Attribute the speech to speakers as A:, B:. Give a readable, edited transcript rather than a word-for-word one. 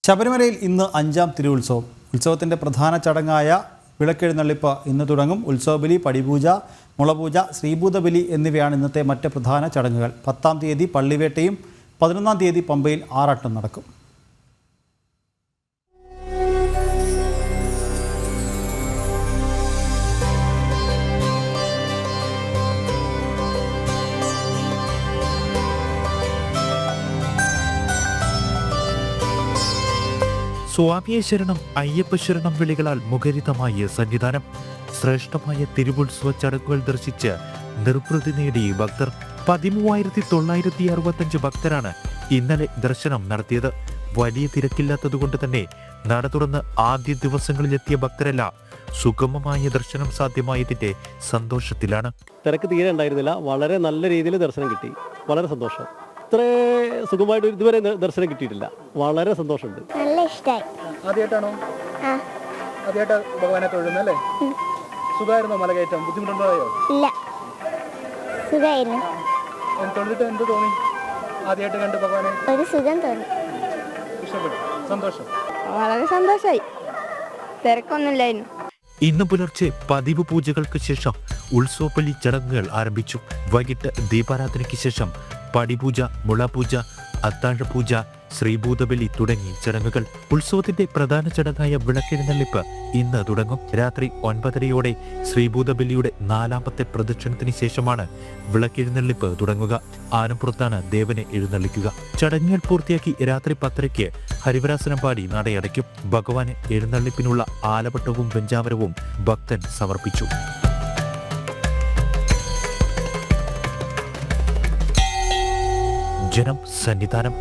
A: ശബരിമലയിൽ ഇന്ന് 5ാം തിരുവുത്സവം. ഉത്സവത്തിൻ്റെ പ്രധാന ചടങ്ങായ വിളക്കെഴുന്നള്ളിപ്പ് ഇന്ന് തുടങ്ങും. ഉത്സവബലി, പടിപൂജ, മുളപൂജ, ശ്രീഭൂതബലി എന്നിവയാണ് ഇന്നത്തെ മറ്റ് പ്രധാന ചടങ്ങുകൾ. 10ാം തീയതി പള്ളിവേട്ടയും 11ാം തീയതി പമ്പയിൽ ആറാട്ടും നടക്കും.
B: സ്വാമിയെ ശരണം, അയ്യപ്പ ശരണം വിളികളാൽ മുഖരിതമായ സന്നിധാനം. ശ്രേഷ്ഠമായ തിരുവുത്സവ ചടങ്ങുകൾ ദർശിച്ച് നിർവൃതി നേടി ഭക്തർ. 13,965 ഭക്തരാണ് ഇന്നലെ ദർശനം നടത്തിയത്. വലിയ തിരക്കില്ലാത്തതുകൊണ്ട് തന്നെ നട തുറന്ന് ആദ്യ ദിവസങ്ങളിലെത്തിയ ഭക്തരെല്ലാം സുഗമമായ ദർശനം സാധ്യമായതിന്റെ സന്തോഷത്തിലാണ്.
C: തിരക്ക് തീരെ ഉണ്ടായിരുന്നില്ല. വളരെ നല്ല രീതിയിൽ ദർശനം കിട്ടി. വളരെ സന്തോഷം. ഇത്ര സുഖമായിട്ട് ഇതുവരെ ദർശനം കിട്ടിയിട്ടില്ല. വളരെ സന്തോഷമുണ്ട്.
D: നല്ല ഇഷ്ടമായി.
E: ആദ്യമായിട്ടാണോ? ആദ്യമായിട്ട് ഭഗവാനെ തൊഴുന്നല്ലേ? സുഖമായിരുന്നോ മലകയറ്റം? ബുദ്ധിമുട്ടുണ്ടായോ?
D: ഇല്ല, സുഖമായിരുന്നു.
E: തൊഴുതിട്ട് എന്ത് തോന്നി? ആദ്യമായിട്ട് കണ്ട് ഭഗവാനെ
D: ഒരു സുഖം തോന്നി.
E: ഇഷ്ടപ്പെട്ടു? സന്തോഷം?
D: വളരെ സന്തോഷമായി. തിരക്കൊന്നുമില്ലായിരുന്നു.
B: ഇന്ന് പുലർച്ചെ പതിവ് പൂജകൾക്ക് ശേഷം ഉത്സവപ്പള്ളി ചടങ്ങുകൾ ആരംഭിച്ചു. വൈകിട്ട് ദീപാരാധനയ്ക്ക് ശേഷം പടിപൂജ, മുളപൂജ, അത്താഴപൂജ, ശ്രീഭൂതബലി തുടങ്ങി ചടങ്ങുകൾ. ഉത്സവത്തിന്റെ പ്രധാന ചടങ്ങായ വിളക്കെഴുന്നള്ളിപ്പ് ഇന്ന് തുടങ്ങും. രാത്രി 9:30 ശ്രീഭൂതബലിയുടെ 4ാമത്തെ പ്രദക്ഷിണത്തിന് ശേഷമാണ് വിളക്കെഴുന്നള്ളിപ്പ് തുടങ്ങുക. ആനപ്പുറത്താണ് ദേവനെ എഴുന്നള്ളിക്കുക. ചടങ്ങുകൾ പൂർത്തിയാക്കി രാത്രി 10:30 ഹരിവരാസനം പാടി നടയടയ്ക്കും. ഭഗവാന് എഴുന്നള്ളിപ്പിനുള്ള ആലവട്ടവും വെഞ്ചാമരവും ഭക്തൻ സമർപ്പിച്ചു. ജനം, സന്നിധാനം.